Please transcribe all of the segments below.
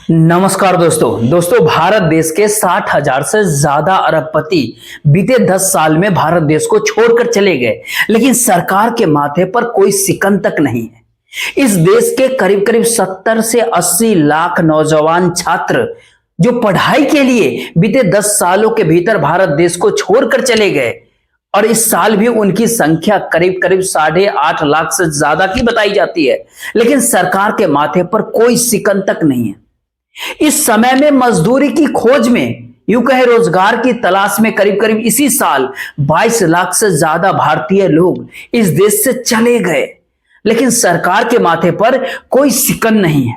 नमस्कार दोस्तों भारत देश के 60,000 से ज्यादा अरबपति बीते 10 साल में भारत देश को छोड़कर चले गए, लेकिन सरकार के माथे पर कोई सिकन तक नहीं है। इस देश के करीब करीब 70 से 80 लाख नौजवान छात्र जो पढ़ाई के लिए बीते 10 सालों के भीतर भारत देश को छोड़कर चले गए, और इस साल भी उनकी संख्या करीब करीब 8.5 लाख से ज्यादा की बताई जाती है, लेकिन सरकार के माथे पर कोई सिकन तक नहीं है। इस समय में मजदूरी की खोज में, यूं कहे रोजगार की तलाश में करीब करीब इसी साल 22 लाख से ज्यादा भारतीय लोग इस देश से चले गए, लेकिन सरकार के माथे पर कोई सिकन नहीं है।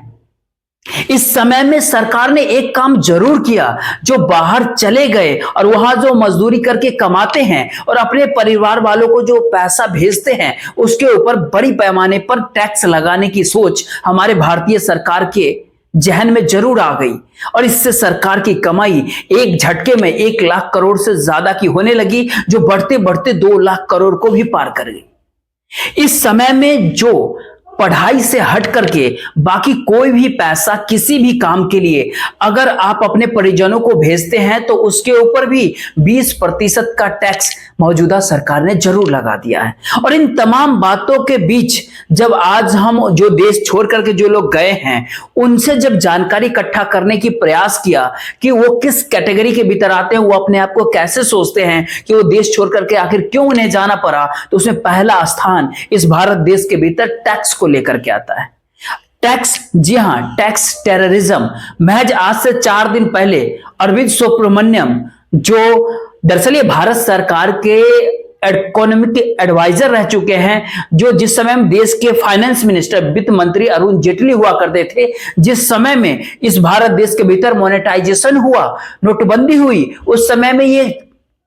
इस समय में सरकार ने एक काम जरूर किया, जो बाहर चले गए और वहां जो मजदूरी करके कमाते हैं और अपने परिवार वालों को जो पैसा भेजते हैं, उसके ऊपर बड़ी पैमाने पर टैक्स लगाने की सोच हमारे भारतीय सरकार के जहन में जरूर आ गई, और इससे सरकार की कमाई एक झटके में 1 लाख करोड़ से ज्यादा की होने लगी, जो बढ़ते बढ़ते 2 लाख करोड़ को भी पार कर गई। इस समय में जो पढ़ाई से हट करके बाकी कोई भी पैसा किसी भी काम के लिए अगर आप अपने परिजनों को भेजते हैं, तो उसके ऊपर भी 20% का टैक्स मौजूदा सरकार ने जरूर लगा दिया है। और इन तमाम बातों के बीच जब आज हम जो देश छोड़ करके जो लोग गए हैं, उनसे जब जानकारी इकट्ठा करने की प्रयास किया कि वो किस कैटेगरी के भीतर आते हैं, वो अपने आप को कैसे सोचते हैं कि वो देश छोड़ करके आखिर क्यों उन्हें जाना पड़ा, तो उसमें पहला स्थान इस भारत देश के भीतर टैक्स को लेकर के आता है। टैक्स, जी हां, टैक्स टेररिज्म। महज आज से 4 दिन पहले अरविंद सुब्रमण्यम, जो दरअसल ये भारत सरकार के इकोनॉमिक एडवाइजर रह चुके हैं, जो जिस समय हम देश के फाइनेंस मिनिस्टर, वित्त मंत्री अरुण जेटली हुआ करते थे, जिस समय में इस भारत देश के भीतर मोनेटाइजेशन हुआ, नोटबंदी हुई, उस समय में ये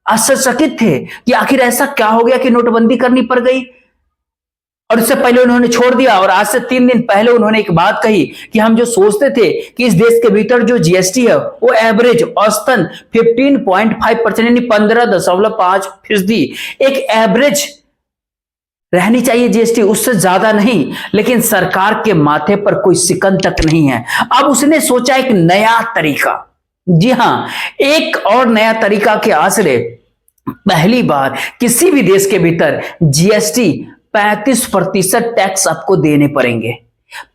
आश्चर्यचकित थे कि आखिर ऐसा क्या हो गया कि नोटबंदी करनी पड़ गई, और इससे पहले उन्होंने छोड़ दिया। और आज से 3 दिन पहले उन्होंने एक बात कही कि हम जो सोचते थे कि इस देश के भीतर जो जीएसटी है वो एवरेज औसतन 15.5% यानी 15.5% एक एवरेज रहनी चाहिए जीएसटी, उससे ज्यादा नहीं, लेकिन सरकार के माथे पर कोई सिकन तक नहीं है। अब उसने सोचा एक नया तरीका, जी हां, एक और नया तरीका के आसरे पहली बार किसी भी देश के भीतर जीएसटी 35% टैक्स आपको देने पड़ेंगे।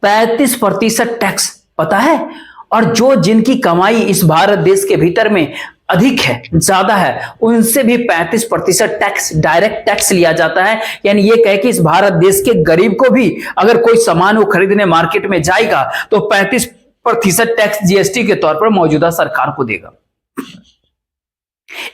35% टैक्स, पता है? और जो जिनकी कमाई इस भारत देश के भीतर में अधिक है, ज्यादा है, उनसे भी 35% टैक्स, डायरेक्ट टैक्स लिया जाता है। यानी ये कहे कि इस भारत देश के गरीब को भी अगर कोई सामान वो खरीदने मार्केट में जाएगा, तो 35% टैक्स जीएसटी के तौर पर मौजूदा सरकार को देगा।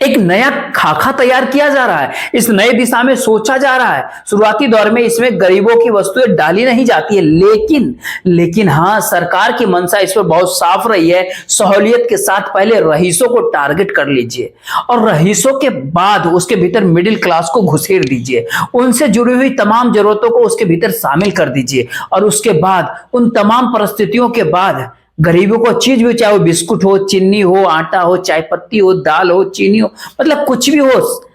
एक नया खाका तैयार किया जा रहा है, इस नए दिशा में सोचा जा रहा है। शुरुआती दौर में इसमें गरीबों की वस्तुएं डाली नहीं जाती है, लेकिन हां, सरकार की मंशा इस पर बहुत साफ रही है। सहूलियत के साथ पहले रईसों को टारगेट कर लीजिए, और रईसों के बाद उसके भीतर मिडिल क्लास को घुसेड़ दीजिए, उनसे जुड़ी हुई तमाम जरूरतों को उसके भीतर शामिल कर दीजिए, और उसके बाद उन तमाम परिस्थितियों के बाद गरीबों को चीज भी, चाहे वो बिस्कुट हो, चीनी हो, आटा हो, चाय पत्ती हो, दाल हो, चीनी हो, मतलब कुछ भी हो,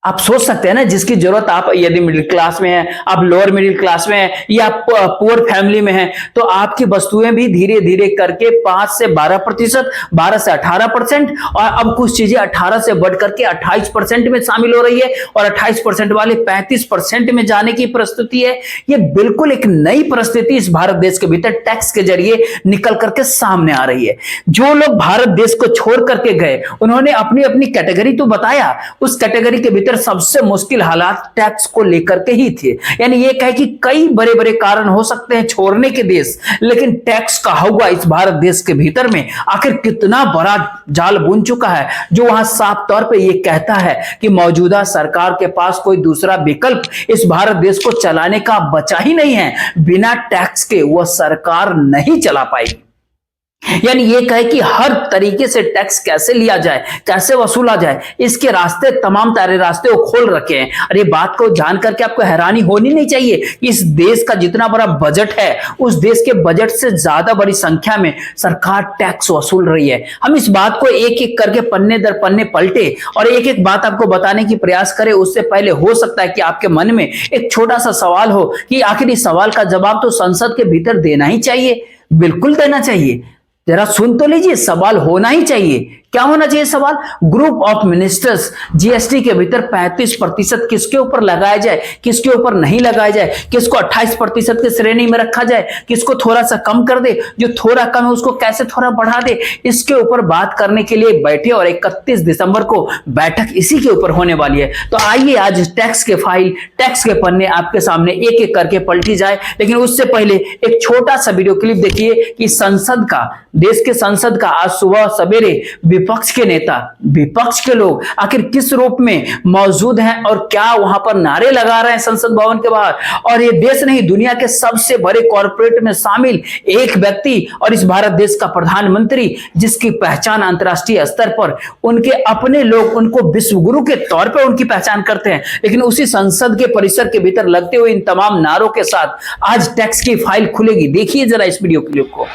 आप सोच सकते हैं ना, जिसकी जरूरत आप यदि मिडिल क्लास में है, आप लोअर मिडिल क्लास में है, या पुअर फैमिली में है, तो आपकी वस्तुएं भी धीरे धीरे करके 5 से 12%, 12 से 18%, और अब कुछ चीजें 18 से बढ़ करके 28% में शामिल हो रही है, और 28% वाले 35% में जाने की परिस्थिति है। ये बिल्कुल एक नई परिस्थिति इस भारत देश के भीतर टैक्स के जरिए निकल करके सामने आ रही है। जो लोग भारत देश को छोड़ करके गए, उन्होंने अपनी अपनी कैटेगरी तो बताया, उस कैटेगरी के भीतर सबसे मुश्किल हालात टैक्स को लेकर के ही थे। यानी ये कहे कि कई बड़े बड़े कारण हो सकते हैं छोड़ने के देश, लेकिन टैक्स का हुआ इस भारत देश के भीतर में आखिर कितना बड़ा जाल बुन चुका है, जो वहां साफ तौर पे ये कहता है कि मौजूदा सरकार के पास कोई दूसरा विकल्प इस भारत देश को चलाने का बचा ही नहीं है। बिना टैक्स के वह सरकार नहीं चला पाएगी। यानी ये कहे कि हर तरीके से टैक्स कैसे लिया जाए, कैसे वसूला जाए, इसके रास्ते, तमाम सारे रास्ते वो खोल रखे हैं। और ये बात को जान करके आपको हैरानी होनी नहीं चाहिए कि इस देश का जितना बड़ा बजट है, उस देश के बजट से ज्यादा बड़ी संख्या में सरकार टैक्स वसूल रही है। हम इस बात को एक एक करके पन्ने दर पन्ने पलटे और एक एक बात आपको बताने की प्रयास करें, उससे पहले हो सकता है कि आपके मन में एक छोटा सा सवाल हो कि आखिर इस सवाल का जवाब तो संसद के भीतर देना ही चाहिए। बिल्कुल देना चाहिए। जरा सुन तो लीजिए, सवाल होना ही चाहिए। क्या होना चाहिए सवाल? ग्रुप ऑफ मिनिस्टर्स जीएसटी के भीतर 35% किसके ऊपर लगाया जाए, किसके ऊपर नहीं लगाया जाए, किसको 28% की श्रेणी में रखा जाए, किसको थोड़ा सा कम कर दे, जो थोड़ा कम है उसको कैसे थोड़ा बढ़ा दे, इसके ऊपर बात करने के लिए बैठे और 31 दिसंबर को बैठक इसी के ऊपर होने वाली है। तो आइए आज टैक्स के फाइल, टैक्स के पन्ने आपके सामने एक एक करके पलटी जाए। लेकिन उससे पहले एक छोटा सा वीडियो क्लिप देखिए कि संसद का, देश के संसद का आज सुबह सवेरे विपक्ष के नेता, विपक्ष के लोग आखिर किस रूप में मौजूद हैं और क्या वहां पर नारे लगा रहे हैं संसद भवन के बाहर। और ये देश नहीं, दुनिया के सबसे बड़े कॉर्पोरेट में शामिल एक व्यक्ति और इस भारत देश का प्रधानमंत्री, जिसकी पहचान अंतर्राष्ट्रीय स्तर पर उनके अपने लोग उनको विश्व गुरु के तौर पर उनकी पहचान करते हैं। लेकिन उसी संसद के परिसर के भीतर लगते हुए इन तमाम नारों के साथ आज टैक्स की फाइल खुलेगी। देखिए जरा इस वीडियो क्लिप को।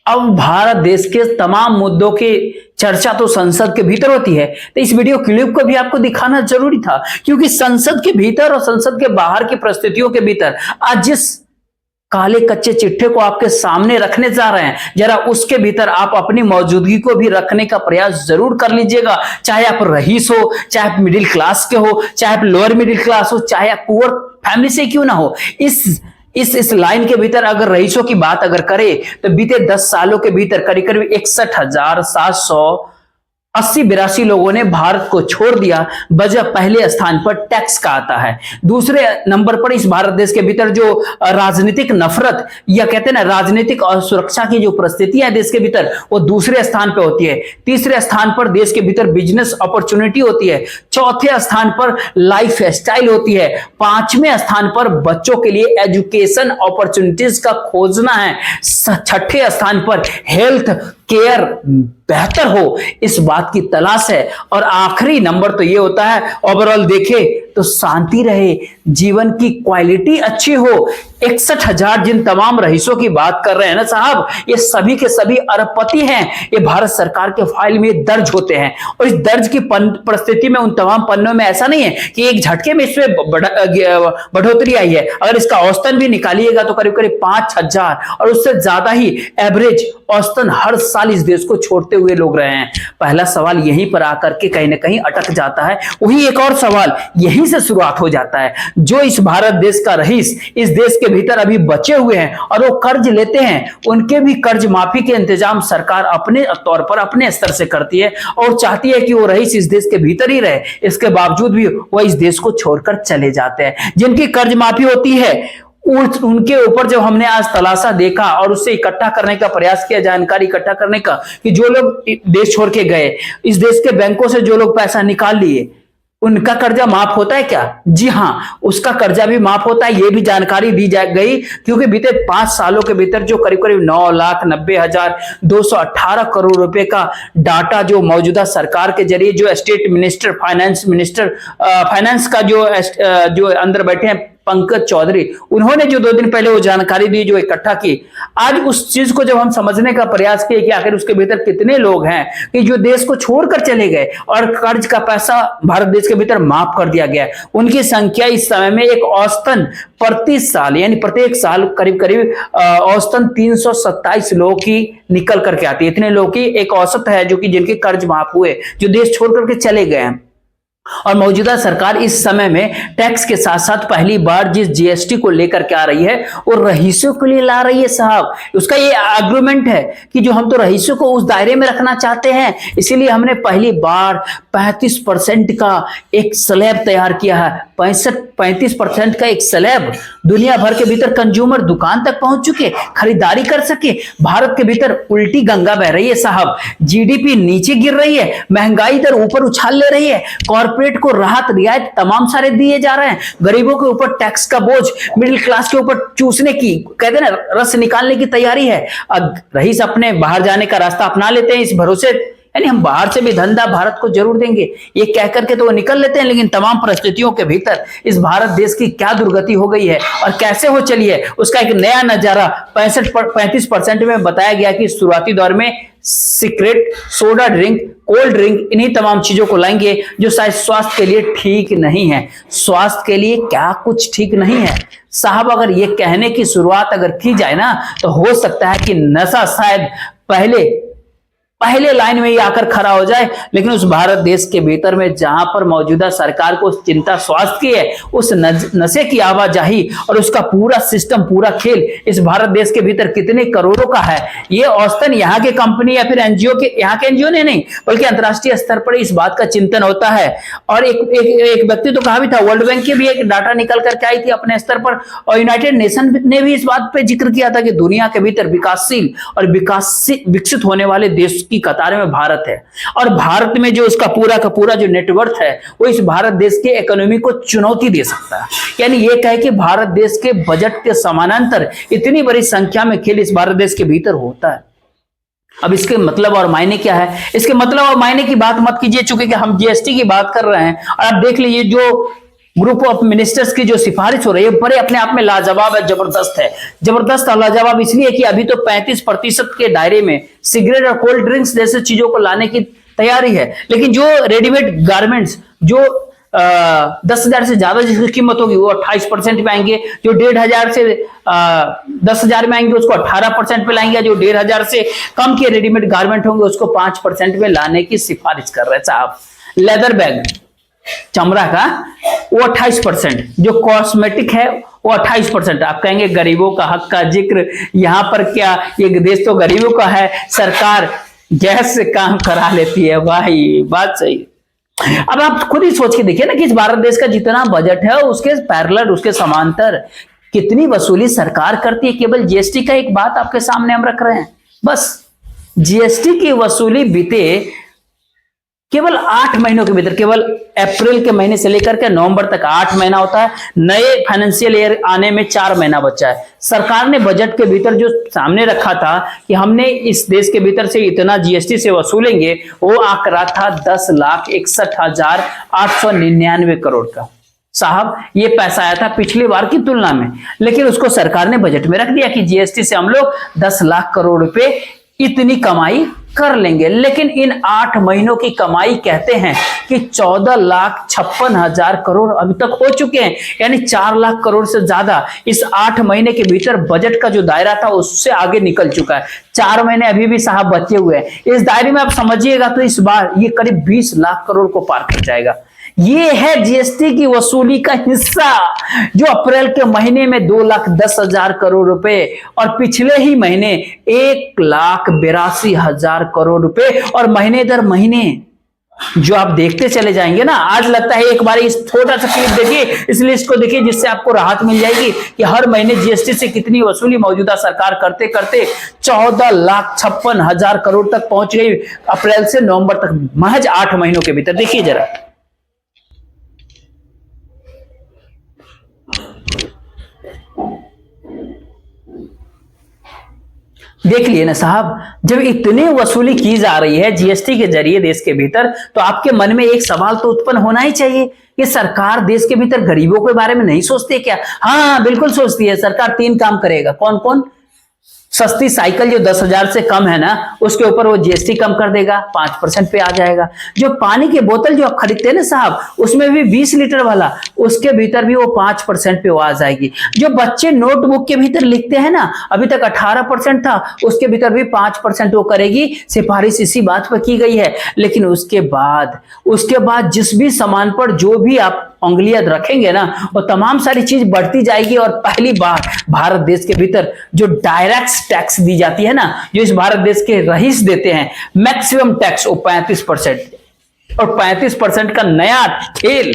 अब भारत देश के तमाम मुद्दों की चर्चा तो संसद के भीतर होती है, तो इस वीडियो क्लिप को भी आपको दिखाना जरूरी था, क्योंकि संसद के भीतर और संसद के बाहर की परिस्थितियों के भीतर आज जिस काले कच्चे चिट्ठे को आपके सामने रखने जा रहे हैं, जरा उसके भीतर आप अपनी मौजूदगी को भी रखने का प्रयास जरूर कर लीजिएगा। चाहे आप रईस हो, चाहे आप मिडिल क्लास के हो, चाहे आप लोअर मिडिल क्लास हो, चाहे आप पुअर फैमिली से क्यों ना हो, इस लाइन के भीतर अगर रईसों की बात अगर करें तो बीते 10 सालों के भीतर करीब करीब 61,780-82 लोगों ने भारत को छोड़ दिया। वजह पहले स्थान पर टैक्स का आता है। दूसरे नंबर पर इस भारत देश के भीतर जो राजनीतिक नफरत या कहते हैं ना राजनीतिक असुरक्षा की जो परिस्थितियां है देश के भीतर, वो दूसरे स्थान पर होती है। तीसरे स्थान पर देश के भीतर बिजनेस अपॉर्चुनिटी होती है। चौथे स्थान पर लाइफ स्टाइल होती है। पांचवें स्थान पर बच्चों के लिए एजुकेशन अपॉर्चुनिटीज का खोजना है। छठे स्थान पर हेल्थ केयर बेहतर हो, इस बात की तलाश है। और आखिरी नंबर तो ये होता है, ओवरऑल देखे तो शांति रहे, जीवन की क्वालिटी अच्छी हो। 61,000 जिन तमाम रईसों की बात कर रहे हैं ना साहब, ये सभी के सभी अरबपति हैं। ये भारत सरकार के फाइल में दर्ज होते हैं। और इस दर्ज की परिस्थिति में उन तमाम पन्नों में ऐसा नहीं है कि एक झटके में इसमें बढ़ोतरी आई है। अगर इसका औसतन भी निकालिएगा तो करीब करीब 5,000 और उससे ज्यादा ही एवरेज औसतन हर साल इस देश को छोड़ते हुए लोग रहे हैं। पहला सवाल यहीं पर आकर के कहीं ना कहीं अटक जाता है। वही एक और सवाल यहीं से शुरुआत हो जाता है। जो इस भारत देश का रईस इस देश के भीतर अभी बचे हुए हैं और वो कर्ज लेते हैं, उनके भी कर्ज माफी के इंतजाम सरकार अपने तौर पर अपने स्तर से करती है और चाहती है कि वो रईस इस देश के भीतर ही रहे। इसके बावजूद भी वह इस देश को छोड़कर चले जाते हैं। जिनकी कर्ज माफी होती है उनके ऊपर जब हमने आज तलाशा देखा और उससे इकट्ठा करने का प्रयास किया, जानकारी इकट्ठा करने का, कि जो लोग देश छोड़ के गए, इस देश के बैंकों से जो लोग पैसा निकाल लिए, उनका कर्जा माफ होता है क्या? जी हाँ, उसका कर्जा भी माफ होता है। ये भी जानकारी दी गई, क्योंकि बीते 5 सालों के भीतर जो करीब करीब 9,90,218 करोड़ रुपए का डाटा जो मौजूदा सरकार के जरिए जो स्टेट मिनिस्टर फाइनेंस का जो अंदर बैठे हैं पंकज चौधरी, उन्होंने जो 2 दिन पहले वो जानकारी दी जो इकट्ठा की, आज उस चीज को जब हम समझने का प्रयास किए कि आखिर उसके भीतर कितने लोग हैं कि जो देश को छोड़कर चले गए और कर्ज का पैसा भारत देश के भीतर माफ कर दिया गया, उनकी संख्या इस समय में एक औसतन प्रति साल यानी प्रत्येक साल करीब करीब औसतन 327 लोगों की निकल करके आती है। इतने लोगों की एक औसत है जो कि जिनके कर्ज माफ हुए, जो देश छोड़ करके चले गए हैं। और मौजूदा सरकार इस समय में टैक्स के साथ साथ पहली बार जिस जीएसटी को लेकर के आ रही है वो रईसों के लिए ला रही है साहब। उसका ये आर्गुमेंट है कि जो हम तो रईसों को उस दायरे में रखना चाहते हैं, इसीलिए हमने पहली बार 35% का एक स्लैब तैयार किया है। 35% का एक स्लैब दुनिया भर के भीतर कंज्यूमर दुकान तक पहुंच चुके, खरीदारी कर सके। भारत के भीतर उल्टी गंगा बह रही है साहब, जीडीपी नीचे गिर रही है, महंगाई दर ऊपर उछाल ले रही है, कॉर्पोरेट को राहत रियायत तमाम सारे दिए जा रहे हैं, गरीबों के ऊपर टैक्स का बोझ मिडिल क्लास के ऊपर चूसने की, कहते हैं ना, रस निकालने की तैयारी है। अब रईस अपने बाहर जाने का रास्ता अपना लेते हैं इस भरोसे, यानी हम बाहर से भी धंधा भारत को जरूर देंगे ये कह करके तो वो निकल लेते हैं, लेकिन तमाम परिस्थितियों के भीतर इस भारत देश की क्या दुर्गति हो गई है और कैसे हो चली है उसका एक नया नजारा 35% में बताया गया कि शुरुआती दौर में cigarette, soda drink, cold drink, इन्हीं तमाम चीजों को लाएंगे जो शायद स्वास्थ्य के लिए ठीक नहीं है। स्वास्थ्य के लिए क्या कुछ ठीक नहीं है साहब? अगर ये कहने की शुरुआत अगर की जाए ना तो हो सकता है कि नशा शायद पहले लाइन में ही आकर खड़ा हो जाए, लेकिन उस भारत देश के भीतर में जहां पर मौजूदा सरकार को चिंता स्वास्थ्य की है, उस नशे की आवाजाही और उसका पूरा सिस्टम, पूरा खेल इस भारत देश के भीतर कितने करोड़ों का है, ये औसतन यहाँ के कंपनी या फिर एनजीओ के, यहाँ के एनजीओ ने नहीं बल्कि अंतर्राष्ट्रीय स्तर पर इस बात का चिंतन होता है। और एक व्यक्ति तो कहा भी था, वर्ल्ड बैंक की भी एक डाटा निकल करके आई थी अपने स्तर पर, और यूनाइटेड नेशन ने भी इस बात पे जिक्र किया था कि दुनिया के भीतर विकासशील और विकसित होने वाले देश की कतार में भारत है, और भारत में जो उसका पूरा का पूरा जो नेटवर्थ है वो इस भारत देश के इकोनॉमी को चुनौती दे सकता है। यानी ये कहे कि भारत देश के बजट के समानांतर इतनी बड़ी संख्या में खेल इस भारत देश के भीतर होता है। अब इसके मतलब और मायने क्या है? इसके मतलब और मायने की बात मत कीजिए, चूंकि कि हम जीएसटी की बात कर रहे हैं, और आप देख लीजिए जो ग्रुप ऑफ मिनिस्टर्स की जो सिफारिश हो रही है बड़े अपने आप में लाजवाब है, जबरदस्त है। जबरदस्त और लाजवाब इसलिए कि अभी तो 35% के दायरे में सिगरेट और कोल्ड ड्रिंक्स जैसे चीजों को लाने की तैयारी है, लेकिन जो रेडीमेड गारमेंट्स जो 10,000 से ज्यादा जिसकी कीमत होगी वो 28% पे आएंगे, जो 1,500 से 10,000 में आएंगे उसको 18% पे लाएंगे, जो 1,500 से कम के रेडीमेड गारमेंट होंगे उसको 5% पे लाने की सिफारिश कर रहे हैं साहब। लेदर बैग चमड़ा का वो 28%, जो कॉस्मेटिक है वो 28%। आप कहेंगे गरीबों का हक का जिक्र यहां पर क्या, ये देश तो गरीबों का है, सरकार गैस से काम करा लेती है। भाई बात सही। अब आप खुद ही सोच के देखिए ना कि इस भारत देश का जितना बजट है उसके पैरेलल, उसके समांतर कितनी वसूली सरकार करती है। केवल जीएसटी का एक बात आपके सामने हम रख रहे हैं, बस जीएसटी की वसूली बीते केवल 8 महीनों के भीतर, केवल अप्रैल के महीने से लेकर के नवंबर तक 8 महीना होता है, नए फाइनेंशियल ईयर आने में 4 महीना बचा है। सरकार ने बजट के भीतर जो सामने रखा था कि हमने इस देश के भीतर से इतना जीएसटी से वसूलेंगे, वो आंकड़ा था 10,61,899 करोड़ का। साहब ये पैसा आया था पिछली बार की तुलना में, लेकिन उसको सरकार ने बजट में रख दिया कि जीएसटी से हम लोग 10 लाख करोड़ रुपए इतनी कमाई कर लेंगे। लेकिन इन 8 महीनों की कमाई कहते हैं कि 14,56,000 करोड़ अभी तक हो चुके हैं, यानी 4 लाख करोड़ से ज्यादा इस 8 महीने के भीतर बजट का जो दायरा था उससे आगे निकल चुका है। 4 महीने अभी भी साहब बचे हुए हैं। इस दायरे में आप समझिएगा तो इस बार ये करीब 20 लाख करोड़ को पार कर जाएगा। ये है जीएसटी की वसूली का हिस्सा, जो अप्रैल के महीने में 2,10,000 करोड़ रुपए और पिछले ही महीने 1,82,000 करोड़ रुपए, और महीने दर महीने जो आप देखते चले जाएंगे ना, आज लगता है एक बार इस छोटा सा क्लिप देखिए, इस लिस्ट को देखिए, जिससे आपको राहत मिल जाएगी कि हर महीने जीएसटी से कितनी वसूली मौजूदा सरकार करते करते 14,56,000 करोड़ तक पहुंच गई अप्रैल से नवंबर तक, महज 8 महीनों के भीतर। देखिए जरा, देख लिए ना साहब, जब इतनी वसूली की जा रही है जीएसटी के जरिए देश के भीतर, तो आपके मन में एक सवाल तो उत्पन्न होना ही चाहिए कि सरकार देश के भीतर गरीबों के बारे में नहीं सोचती है क्या? हाँ बिल्कुल सोचती है। सरकार 3 काम करेगा। कौन कौन? सस्ती साइकिल जो 10,000 से कम है ना, उसके ऊपर वो जीएसटी कम कर देगा, 5% पे आ जाएगा। जो पानी की बोतल जो आप खरीदते हैं ना साहब, उसमें भी 20 लीटर वाला, उसके भीतर भी वो 5% पे वो आ जाएगी। जो बच्चे नोटबुक के भीतर लिखते हैं ना, अभी तक 18% था, उसके भीतर भी 5% वो करेगी। सिफारिश इसी बात पर की गई है। लेकिन उसके बाद जिस भी सामान पर जो भी आप उंगलियां रखेंगे ना, वो तमाम सारी चीज बढ़ती जाएगी। और पहली बार भारत देश के भीतर जो डायरेक्ट टैक्स दी जाती है ना, जो इस भारत देश के रईस देते हैं, मैक्सिमम टैक्स वो 35%, और 35% का नया खेल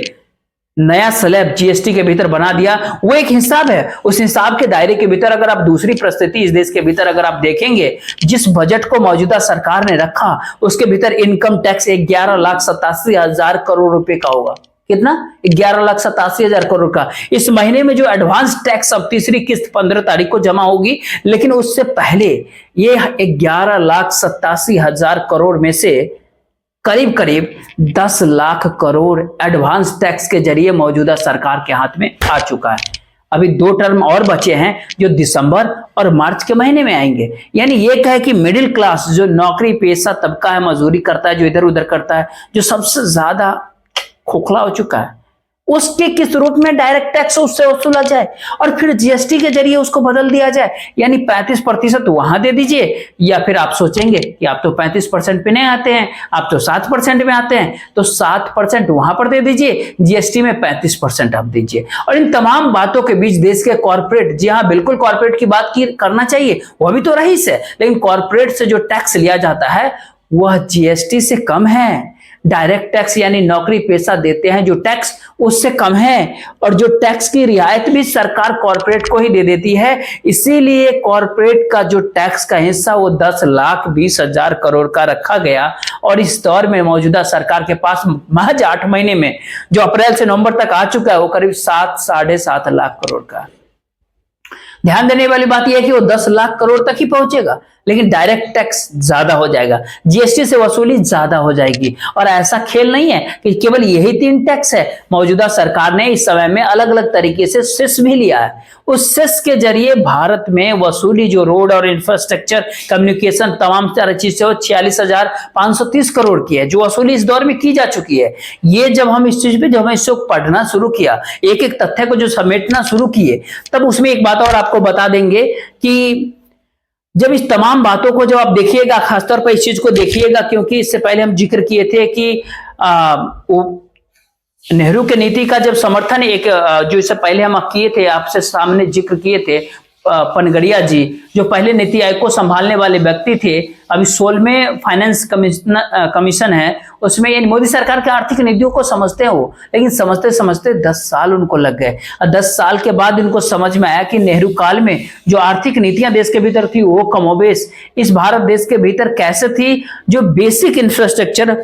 नया स्लैब जीएसटी के भीतर बना दिया, वो एक हिसाब है। उस हिसाब के दायरे के भीतर अगर आप दूसरी परिस्थिति इस देश के भीतर अगर आप देखेंगे, जिस बजट को मौजूदा सरकार ने रखा उसके भीतर इनकम टैक्स 11,87,000 करोड़ रुपए का होगा। कितना? 11,87,000 करोड़ का। इस महीने में जो एडवांस टैक्स अब तीसरी किस्त 15 तारीख को जमा होगी, लेकिन उससे पहले ये 11,87,000 करोड़ में से करीब करीब 10 लाख करोड़ एडवांस टैक्स के जरिए मौजूदा सरकार के हाथ में आ चुका है। अभी 2 टर्म और बचे हैं जो दिसंबर और मार्च के महीने में आएंगे। यानी ये कहे कि मिडिल क्लास जो नौकरी पेशा तबका है, मजदूरी करता है, जो इधर उधर करता है, जो सबसे ज्यादा खोखला हो चुका है, उसके किस रूप में डायरेक्ट टैक्स उससे वसूला जाए और फिर जीएसटी के जरिए उसको बदल दिया जाए। यानी 35% वहां दे दीजिए, या फिर आप सोचेंगे कि आप तो 35% पे नहीं आते हैं, आप तो 7% में आते हैं, तो 7% वहां पर दे दीजिए, जीएसटी में 35% आप दीजिए। और इन तमाम बातों के बीच देश के कॉर्पोरेट, जी हाँ बिल्कुल कॉर्पोरेट की बात की करना चाहिए, वह भी तो रईस है, लेकिन कॉर्पोरेट से जो टैक्स लिया जाता है वह जीएसटी से कम है। डायरेक्ट टैक्स यानी नौकरी पेशा देते हैं जो टैक्स, उससे कम है। और जो टैक्स की रियायत भी सरकार कॉर्पोरेट को ही दे देती है। इसीलिए कॉर्पोरेट का जो टैक्स का हिस्सा वो 10,20,000 करोड़ का रखा गया। और इस दौर में मौजूदा सरकार के पास महज 8 महीने में जो अप्रैल से नवंबर तक आ चुका है वो करीब 7-7.5 लाख करोड़ का। ध्यान देने वाली बात यह है कि वो 10 लाख करोड़ तक ही पहुंचेगा, लेकिन डायरेक्ट टैक्स ज्यादा हो जाएगा, जीएसटी से वसूली ज्यादा हो जाएगी। और ऐसा खेल नहीं है कि केवल यही 3 टैक्स है। मौजूदा सरकार ने इस समय में अलग अलग तरीके से सेस भी लिया है। उस सेस के जरिए भारत में वसूली जो रोड और इंफ्रास्ट्रक्चर, कम्युनिकेशन, तमाम चीज से 46,530 करोड़ की है, जो वसूली इस दौर में की जा चुकी है। ये जब हम इस चीज पे जब हम इसको पढ़ना शुरू किया, एक एक तथ्य को जो समेटना शुरू किए, तब उसमें एक बात और आपको बता देंगे कि जब इस तमाम बातों को जब आप देखिएगा, खासतौर पर इस चीज को देखिएगा, क्योंकि इससे पहले हम जिक्र किए थे कि नेहरू के नीति का जब समर्थन जो इससे पहले हम किए थे, आपसे सामने जिक्र किए थे, पनगड़िया जी जो पहले नीति आयोग को संभालने वाले व्यक्ति थे, अभी 16वें फाइनेंस कमीशन है, उसमें ये मोदी सरकार के आर्थिक नीतियों को समझते हैं वो, लेकिन समझते समझते 10 साल उनको लग गए। और 10 साल के बाद इनको समझ में आया कि नेहरू काल में जो आर्थिक नीतियां देश के भीतर थी वो कमोबेश इस भारत देश के भीतर कैसे थी, जो बेसिक इंफ्रास्ट्रक्चर,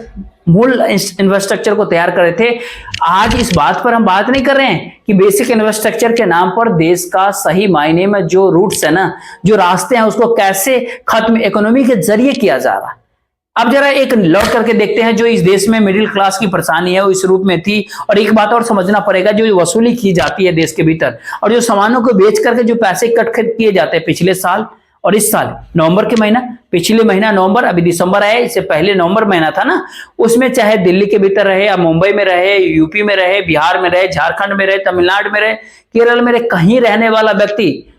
मूल इंफ्रास्ट्रक्चर को तैयार कर रहे थे। आज इस बात पर हम बात नहीं कर रहे हैं कि बेसिक इंफ्रास्ट्रक्चर के नाम पर देश का सही मायने में जो रूट्स है ना, जो रास्ते हैं, उसको कैसे खत्म इकोनॉमी के जरिए किया जा रहा है। अब जरा एक लौट करके देखते हैं जो इस देश में मिडिल क्लास की परेशानी है वो इस रूप में थी। और एक बात और समझना पड़ेगा, जो वसूली की जाती है देश के भीतर और जो सामानों को बेच करके जो पैसे इकट्ठे किए जाते हैं पिछले साल और इस साल, नवंबर के महीना, पिछले महीना नवंबर, अभी दिसंबर आया, इससे पहले नवंबर महीना था ना, उसमें चाहे दिल्ली के भीतर रहे या मुंबई में रहे, यूपी में रहे, बिहार में रहे, झारखंड में रहे, तमिलनाडु में रहे, केरल में रहे, कहीं रहने वाला व्यक्ति,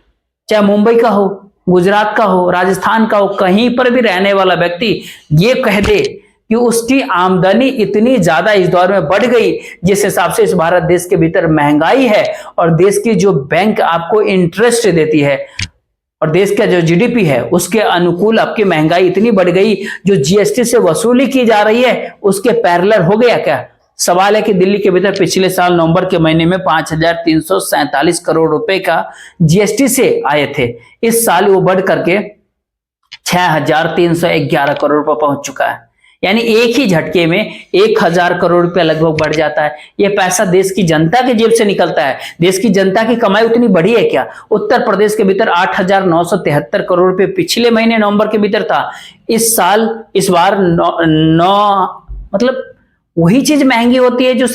चाहे मुंबई का हो, गुजरात का हो, राजस्थान का हो, कहीं पर भी रहने वाला व्यक्ति ये कह दे कि उसकी आमदनी इतनी ज्यादा इस दौर में बढ़ गई, जिस हिसाब से इस भारत देश के भीतर महंगाई है और देश की जो बैंक आपको इंटरेस्ट देती है और देश का जो जीडीपी है उसके अनुकूल आपकी महंगाई इतनी बढ़ गई, जो जीएसटी से वसूली की जा रही है उसके पैरेलल हो गया क्या? सवाल है कि दिल्ली के भीतर पिछले साल नवंबर के महीने में 5,347 करोड़ रुपए का जीएसटी से आए थे। इस साल वो बढ़ करके 6,311 करोड़ रुपए पहुंच चुका है। यानी एक ही झटके में 1,000 करोड़ रुपया लगभग बढ़ जाता है। यह पैसा देश की जनता के जेब से निकलता है। देश की जनता की कमाई उतनी बढ़ी है क्या? उत्तर प्रदेश के भीतर 8,973 करोड़ रुपए पिछले महीने नवंबर के भीतर था। इस साल, इस बार मतलब वही चीज महंगी होती है जो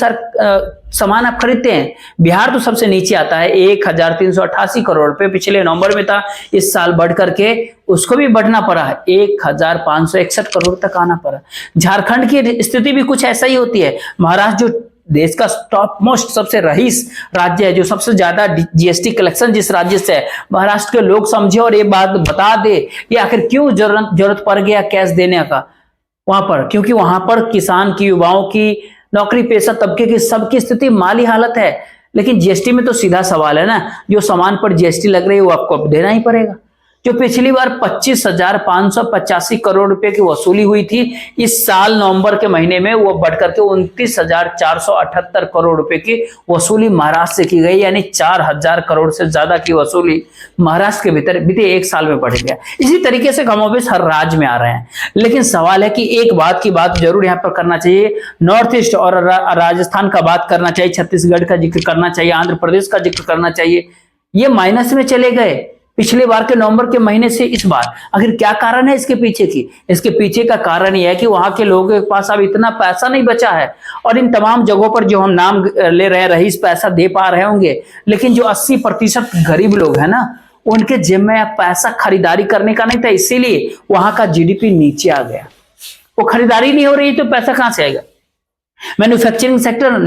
सामान आप खरीदते हैं। बिहार तो सबसे नीचे आता है, 1,388 करोड़ रुपए पिछले नवंबर में था, इस साल बढ़ करके उसको भी बढ़ना पड़ा है, 1,561 करोड़ तक आना पड़ा। झारखंड की स्थिति भी कुछ ऐसा ही होती है। महाराष्ट्र जो देश का टॉप मोस्ट सबसे रईस राज्य है, जो सबसे ज्यादा जीएसटी कलेक्शन जिस राज्य से है, महाराष्ट्र के लोग समझे और ये बात बता दे कि आखिर क्यों जरूरत पड़ गया कैश देने का वहां पर, क्योंकि वहां पर किसान की, युवाओं की, नौकरी पेशा तबके की सबकी स्थिति माली हालत है। लेकिन जीएसटी में तो सीधा सवाल है ना, जो सामान पर जीएसटी लग रही है वो आपको देना ही पड़ेगा। जो पिछली बार 25,585 करोड़ रुपए की वसूली हुई थी, इस साल नवंबर के महीने में वो बढ़कर के 29,478 करोड़ रुपए की वसूली महाराष्ट्र से की गई। यानी 4,000 करोड़ से ज्यादा की वसूली महाराष्ट्र के भीतर बीते एक साल में बढ़ गया। इसी तरीके से कमोबेश हर राज्य में आ रहे हैं। लेकिन सवाल है कि एक बात की बात जरूर यहाँ पर करना चाहिए, नॉर्थ ईस्ट और राजस्थान का बात करना चाहिए, छत्तीसगढ़ का जिक्र करना चाहिए, आंध्र प्रदेश का जिक्र करना चाहिए। ये माइनस में चले गए पिछले बार के नवंबर के महीने से इस बार। आखिर क्या कारण है इसके पीछे की? इसके पीछे का कारण यह है कि वहां के लोगों के पास अब इतना पैसा नहीं बचा है, और इन तमाम जगहों पर जो हम नाम ले रहे हैं, रईस पैसा दे पा रहे होंगे, लेकिन जो 80% गरीब लोग हैं ना, उनके जेब में पैसा खरीदारी करने का नहीं था, इसीलिए वहां का जीडीपी नीचे आ गया। वो खरीदारी नहीं हो रही तो पैसा कहां से आएगा? मैन्युफैक्चरिंग सेक्टर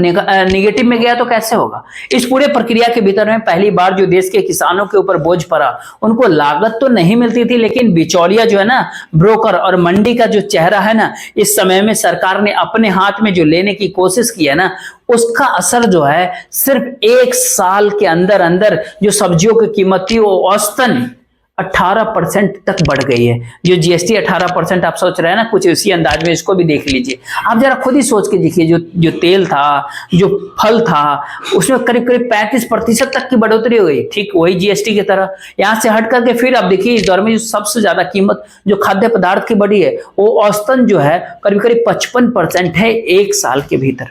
निगेटिव में गया तो कैसे होगा? इस पूरे प्रक्रिया के भीतर में पहली बार जो देश के किसानों के ऊपर बोझ पड़ा, उनको लागत तो नहीं मिलती थी, लेकिन बिचौलिया जो है ना, ब्रोकर और मंडी का जो चेहरा है ना, इस समय में सरकार ने अपने हाथ में जो लेने की कोशिश की है ना, उसका असर जो है सिर्फ एक साल के अंदर अंदर जो सब्जियों की कीमत थी वो औसतन 18% तक बढ़ गई है। जो जीएसटी 18% आप सोच रहे हैं ना, कुछ इसी अंदाज में इसको भी देख लीजिए। आप जरा खुद ही सोच के देखिए, जो तेल था, जो फल था, उसमें करीब करीब 35% तक की बढ़ोतरी हो गई। ठीक वही जीएसटी की तरह। यहां से हट करके फिर आप देखिए, इस दौर में जो सबसे ज्यादा कीमत जो खाद्य पदार्थ की बढ़ी है, वो औसतन जो है करीब करीब 55% है एक साल के भीतर।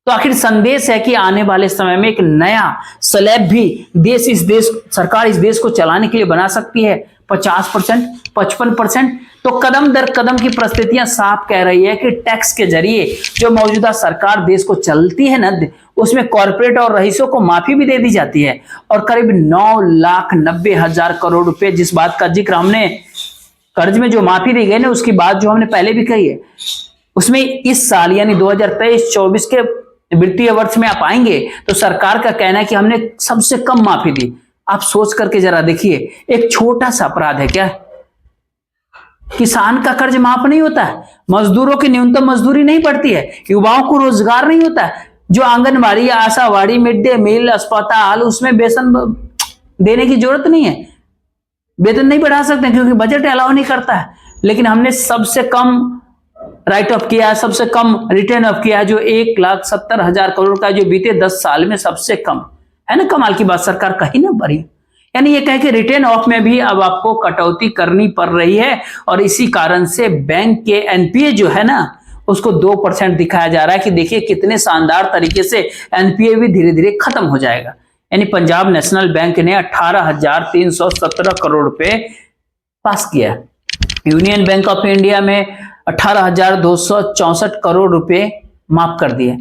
तो आखिर संदेश है कि आने वाले समय में एक नया स्लैब भी सरकार इस देश को चलाने के लिए बना सकती है। 50%, 55%। तो कदम दर कदम की परिस्थितियां साफ कह रही है कि टैक्स के जरिए जो मौजूदा सरकार देश को चलती है ना, उसमें कॉर्पोरेट और रईसों को माफी भी दे दी जाती है। और करीब 9,90,000 करोड़ रुपए, जिस बात का जिक्र हमने कर्ज में जो माफी दी गई ना, उसकी बात जो हमने पहले भी कही है, उसमें इस साल यानी 2023-24 के वित्तीय वर्ष में आप आएंगे तो सरकार का कहना है कि हमने सबसे कम माफी दी। आप सोच करके जरा देखिए, एक छोटा सा अपराध है क्या? किसान का कर्ज माफ नहीं होता है, मजदूरों की न्यूनतम मजदूरी नहीं बढ़ती है, युवाओं को रोजगार नहीं होता है, जो आंगनबाड़ी, आशावाड़ी, मिड डे मील, अस्पताल, उसमें वेतन देने की जरूरत नहीं है, वेतन नहीं बढ़ा सकते क्योंकि बजट अलाउ नहीं करता है। लेकिन हमने सबसे कम राइट ऑफ किया है, सबसे कम रिटर्न ऑफ किया है, जो 1,70,000 करोड़ का, जो बीते 10 साल में सबसे कम है ना। कमाल की बात, सरकार कहीं ना बढ़ी। यानी ये कहे कि रिटर्न ऑफ में भी अब आपको कटौती करनी पड़ रही है, और इसी कारण से बैंक के एनपीए जो है ना, उसको 2% दिखाया जा रहा है कि देखिए कितने शानदार तरीके से एनपीए भी धीरे धीरे खत्म हो जाएगा। यानी पंजाब नेशनल बैंक ने 18,317 करोड़ रुपए पास किया। यूनियन बैंक ऑफ इंडिया में 18,264 करोड़ रुपए माफ कर दिए।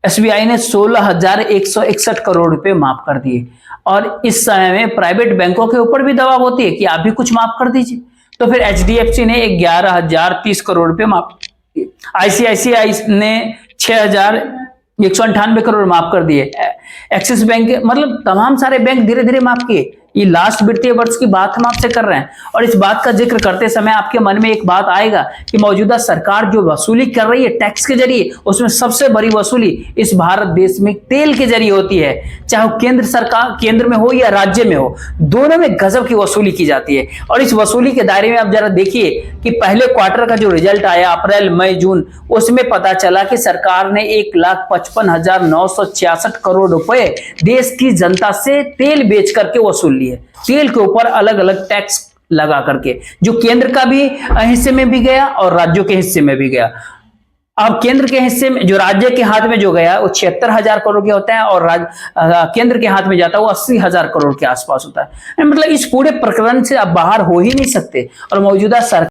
एसबीआई ने 16,161 करोड़ रुपए माफ कर दिए। और इस समय में प्राइवेट बैंकों के ऊपर भी दबाव होती है कि आप भी कुछ माफ कर दीजिए। तो फिर एचडीएफसी ने 11,030 करोड़ रुपए माफ किए, आईसीआईसीआई ने 6,198 करोड़ माफ कर दिए, एक्सिस बैंक, मतलब तमाम सारे बैंक धीरे धीरे माफ किए। ये लास्ट वित्तीय वर्ष की बात हम आपसे कर रहे हैं, और इस बात का जिक्र करते समय आपके मन में एक बात आएगा कि मौजूदा सरकार जो वसूली कर रही है टैक्स के जरिए, उसमें सबसे बड़ी वसूली इस भारत देश में तेल के जरिए होती है। चाहे वो केंद्र सरकार, केंद्र में हो या राज्य में हो, दोनों में गजब की वसूली की जाती है। और इस वसूली के दायरे में आप जरा देखिए कि पहले क्वार्टर का जो रिजल्ट आया अप्रैल, मई, जून, उसमें पता चला कि सरकार ने 1,55,966 करोड़ रुपए देश की जनता से तेल बेच करके वसूल लिए। तेल के ऊपर अलग अलग टैक्स लगा करके, जो केंद्र का भी हिस्से में भी गया और राज्यों के हिस्से में भी गया। अब केंद्र के हिस्से में, जो राज्य के हाथ में जो गया वो 76,000 करोड़ के होता है, और केंद्र के हाथ में जाता है वो 80,000 करोड़ के आसपास होता है। मतलब इस पूरे प्रकरण से आप बाहर हो ही नहीं सकते। और मौजूदा सरकार